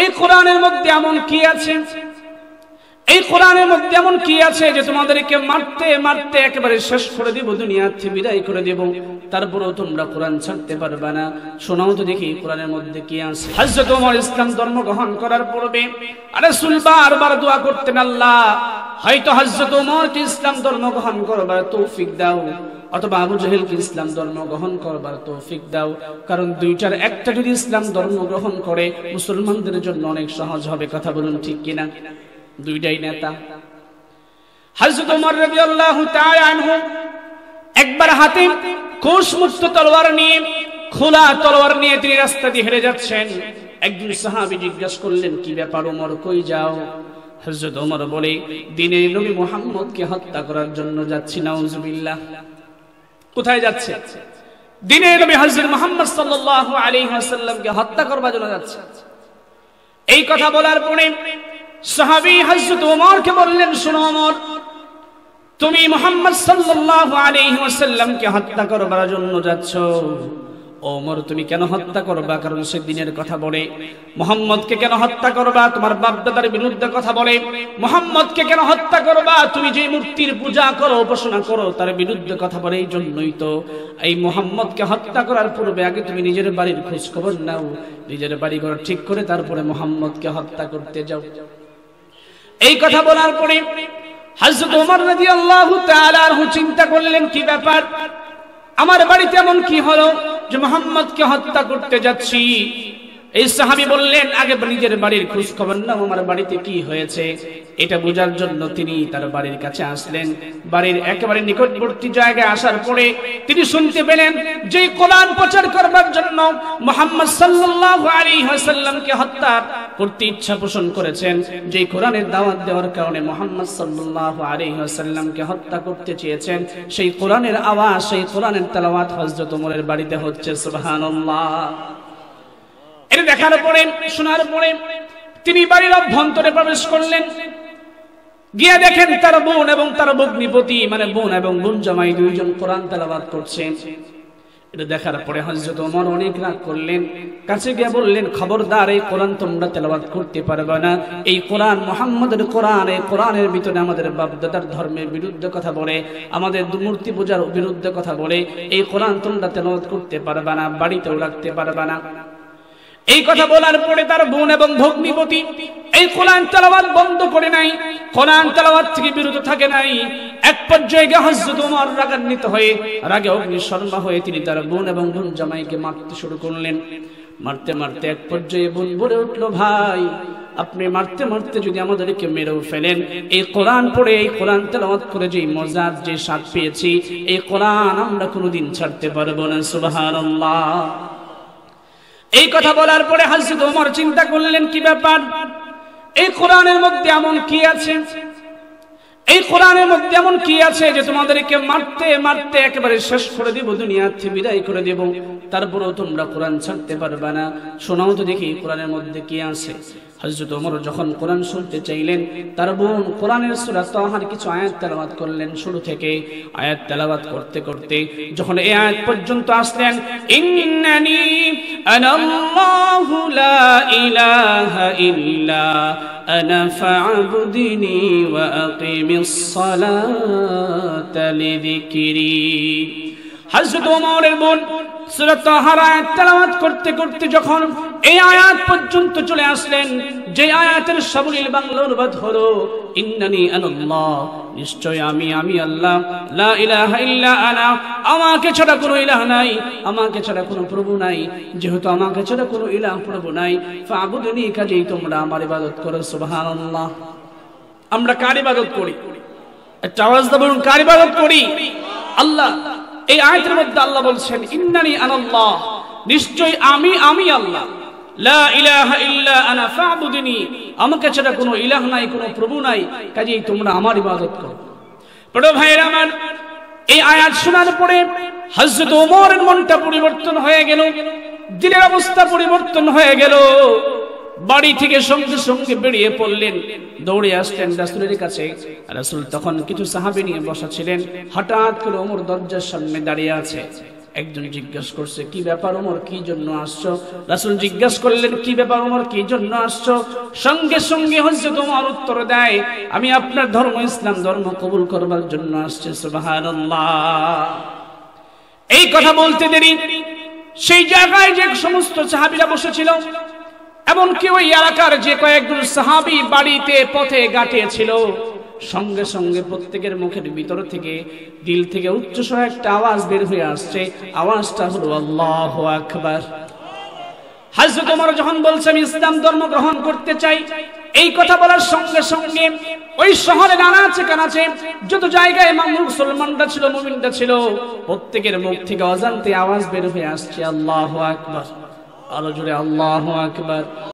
এই কোরআনের মধ্যে এমন কি আছে, এই কোরআনের মধ্যে এমন কি আছে যে তোমাদেরকে মারতে মারতে একেবারে শেষ করে দেব, দুনিয়া থেকে বিদায় করে দেব, তারপরেও তোমরা কোরআন ছাড়তে পারবে না। শোনাও তো দেখি কোরআনের মধ্যে কি আছে। হযরত ওমর ইসলাম ধর্ম গ্রহণ করার পূর্বে রাসূল বারবার দোয়া করতেন, আল্লাহ হয়তো হযরত ওমরকে ইসলাম ধর্ম গ্রহণ করবার তৌফিক দাও, অথবা আবু জাহেলকে ইসলাম ধর্ম গ্রহণ করবার তৌফিক দাও, কারণ দুইটার একটা যদি ইসলাম ধর্ম গ্রহণ করে মুসলমানদের জন্য অনেক সহজ হবে। কথা বলুন ঠিক কিনা? দুইটাই নেতা। হযরত ওমর রাদিয়াল্লাহু তাআলা আনহু একবার হাতে কোষমুক্ত তলোয়ার নিয়ে, খোলা তলোয়ার নিয়ে তিনি রাস্তা দিয়ে হেঁটে যাচ্ছেন। একজন সাহাবী জিজ্ঞাসা করলেন, কি ব্যাপার ওমর, কই যাও? হযরত ওমর বলে, দ্বীনের নবী মুহাম্মদকে হত্যা করার জন্য যাচ্ছি। নাউজুবিল্লাহ। কোথায় যাচ্ছে? দ্বীনের নবী হযরত মুহাম্মদ সাল্লাল্লাহু আলাইহি ওয়াসাল্লামকে হত্যা করবার জন্য যাচ্ছে। এই কথা বলার পরে সাহাবী হযরত ওমরকে বললেন, শোনো ওমর, তুমি মুহাম্মদ সাল্লাল্লাহু আলাইহি ওয়াসাল্লামকে হত্যা করবার জন্য যাচ্ছ। ওমর, তুমি কেন হত্যা করবা? কারণ সে দ্বীনের কথা বলে। মুহাম্মদকে কেন হত্যা করবা? তোমার বাপ দাদার বিরুদ্ধে কথা বলে। মুহাম্মদকে কেন হত্যা করবা? তুমি যে মূর্তির পূজা করো, উপাসনা করো, তার বিরুদ্ধে কথা বলে। এই জন্যই তো এই মুহাম্মদকে হত্যা করার পূর্বে আগে তুমি নিজের বাড়ির খোঁজ খবর নাও, নিজের বাড়ি ঘর ঠিক করে তারপরে মুহাম্মদকে হত্যা করতে যাও। এই কথা বলার পরে হযরত ওমর রাদিয়াল্লাহু তাআলা আনহু চিন্তা করলেন, কি ব্যাপার, আমার বাড়িতে এমন কি হলো যে মুহাম্মদকে হত্যা করতে যাচ্ছি? এই সাহাবী বললেন, আগে নিজের বাড়ির খোঁজ খবর নাও, আমার বাড়িতে কি হয়েছে। এটা বোঝার জন্য তিনি তার বাড়ির কাছে আসলেন। বাড়ির একেবারে নিকটবর্তী জায়গায় আসার পরে তিনি শুনতে পেলেন যে কোরআন প্রচার করবার জন্য মুহাম্মদ সাল্লাল্লাহু আলাইহি ওয়াসাল্লামকে হত্যা করতে ইচ্ছা পোষণ করেছেন, যে কোরআনের দাওয়াত দেওয়ার কারণে মুহাম্মদ সাল্লাল্লাহু আলাইহি ওয়াসাল্লামকে হত্যা করতে চেয়েছেন, সেই কোরআনের আওয়াজ, সেই কোরআনের তেলাওয়াত হযরত ওমরের বাড়িতে হচ্ছে। সুবহানাল্লাহ। এটা দেখার পরে, শোনার পরে তিনি বাড়ির অভ্যন্তরে প্রবেশ করলেন। গিয়ে দেখেন তার বোন এবং তার ভগ্নিপতি, মানে বোন এবং বোন জামাই দুইজন কোরআন তেলাওয়াত করছেন। এটা দেখার পরে হযরত ওমর অনেক রাগ করলেন। কাছে গিয়ে বললেন, খবরদার, এই কোরআন তোমরা তেলাওয়াত করতে পারবে না। এই কোরআন মুহাম্মদের কোরআন, এই কোরআনের ভিতরে আমাদের বাপদাদার ধর্মের বিরুদ্ধে কথা বলে, আমাদের মূর্তি পূজার বিরুদ্ধে কথা বলে। এই কোরআন তোমরা তেলাওয়াত করতে পারবে না, বাড়িতেও রাখতে পারবে না। এই কথা বলার পরে তার বোন এবং ভগ্নিপতি এই কোরআন তেলাওয়াত বন্ধ করে নাই, কোরআন তেলাওয়াত থেকে বিরত থাকে নাই। এক পর্যায়ে হযরত ওমর রাগান্বিত হয়ে, রাগে অগ্নিশর্মা হয়ে তিনি তার বোন এবং বোন জামাইকে মারতে শুরু করলেন। মারতে মারতে এক পর্যায়ে বোন বলে উঠল, ভাই, আপনি মারতে মারতে যদি আমাদেরকে মেরেও ফেলেন, এই কোরআন পড়ে, এই কোরআন তেলাওয়াত করে যে মজা, যে স্বাদ পেয়েছি, এই কোরআন আমরা কোনোদিন ছাড়তে পারবো না। সুবহানাল্লাহ। এই কথা বলার পরে হযরত ওমর চিন্তা করলেন, কি ব্যাপার, এই কোরআনের মধ্যে এমন কি আছে, এই কোরআনের মধ্যে এমন কি আছে যে তোমাদেরকে মারতে মারতে একেবারে শেষ করে দেব, দুনিয়া থেকে বিদায় করে দেব, তারপরেও তোমরা কোরআন ছাড়তে পারবে না। শোনাও তো দেখি কোরআনের মধ্যে কি আছে। হযরত ওমর যখন কোরআন শুনতে চাইলেন, তার বোন কোরআনের সূরা তাহার কিছু আয়াত তেলাওয়াত করলেন। শুরু থেকে আয়াত তেলাওয়াত করতে করতে যখন এই আয়াত পর্যন্ত আসলেন, ইন্নানি আনাল্লাহু লা ইলাহা ইল্লা আনা ফা'বুদনি ওয়া আকিমিস সালাতা লিযিকরি। হযরত ওমরের বোন সূরা তাহার আয়াত তেলাওয়াত করতে করতে যখন এই আয়াত পর্যন্ত চলে আসলেন, যে আয়াতের সাবলীল বাংলা অনুবাদ হলো, ইন্নানি আনাল্লাহ, নিশ্চয় আমি আল্লাহ, লা ইলাহা ইল্লা আনা, আমাকে ছাড়া কোনো ইলাহ নাই, আমাকে ছাড়া কোনো প্রভু নাই। যেহেতু আমাকে ছাড়া কোনো ইলাহ প্রভু নাই, ফা'বুদনি, কাজেই তোমরা আমার ইবাদত করো। সুবহানাল্লাহ। আমরা কার ইবাদত করি? একটা আওয়াজ দিয়ে বলুন, কার ইবাদত করি? আল্লাহ। এই আয়াতের মধ্যে আল্লাহ বলছেন, ইন্নানি আনাল্লাহ, নিশ্চয় আমি আল্লাহ, লা ইলাহা ইল্লা আনা ফা'বুদনি, আমাকে ছাড়া কোনো ইলাহ নাই, কোনো প্রভু নাই, কাজেই তোমরা আমার ইবাদত করো। প্রিয় ভাইরা আমার, এই আয়াত শোনার পরে হযরত ওমরের মনটা পরিবর্তন হয়ে গেল, দিলের অবস্থা পরিবর্তন হয়ে গেল। বাড়ি থেকে সঙ্গে সঙ্গে বেরিয়ে পড়লেন, দৌড়ে আসলেন রাসূলের কাছে। রাসূল তখন কিছু সাহাবী নিয়ে বসা ছিলেন। হঠাৎ করে ওমর দরজার সামনে দাঁড়িয়ে আছে। একজন জিজ্ঞাসা করছে, কি ব্যাপার ওমর, কি জন্য আসছো? রাসূল জিজ্ঞাসা করলেন, কি ব্যাপার ওমর, কি জন্য আসছো? সঙ্গে সঙ্গে হযরত ওমর উত্তর দেয়, আমি আপনার ধর্ম ইসলাম ধর্ম কবুল করবার জন্য আসছি। সুবহানাল্লাহ। এই কথা বলতে দেরি সেই জায়গায় যে সমস্ত সাহাবীরা বসেছিল, এমনকি ওই এলাকার যে কয়েকজন সাহাবী বাড়িতে পথে ঘাটে ছিল, সঙ্গে সঙ্গে প্রত্যেকের মুখের ভিতর থেকে দিল থেকে উচ্চস্বরে একটা আওয়াজ বের হয়ে আসছে। আওয়াজটা হলো আল্লাহু আকবার। হযরত ওমর যখন বলছে আমি ইসলাম ধর্ম গ্রহণ করতে চাই, এই কথা বলার সঙ্গে সঙ্গে ওই শহরে নানাচে কানাচে যত জায়গায় মুসলমানরা ছিল, মুমিনরা ছিল, প্রত্যেকের মুখ থেকে অজান্তে আওয়াজ বের হয়ে আসছে আল্লাহু আকবার। আরো জোরে আল্লাহু আকবার।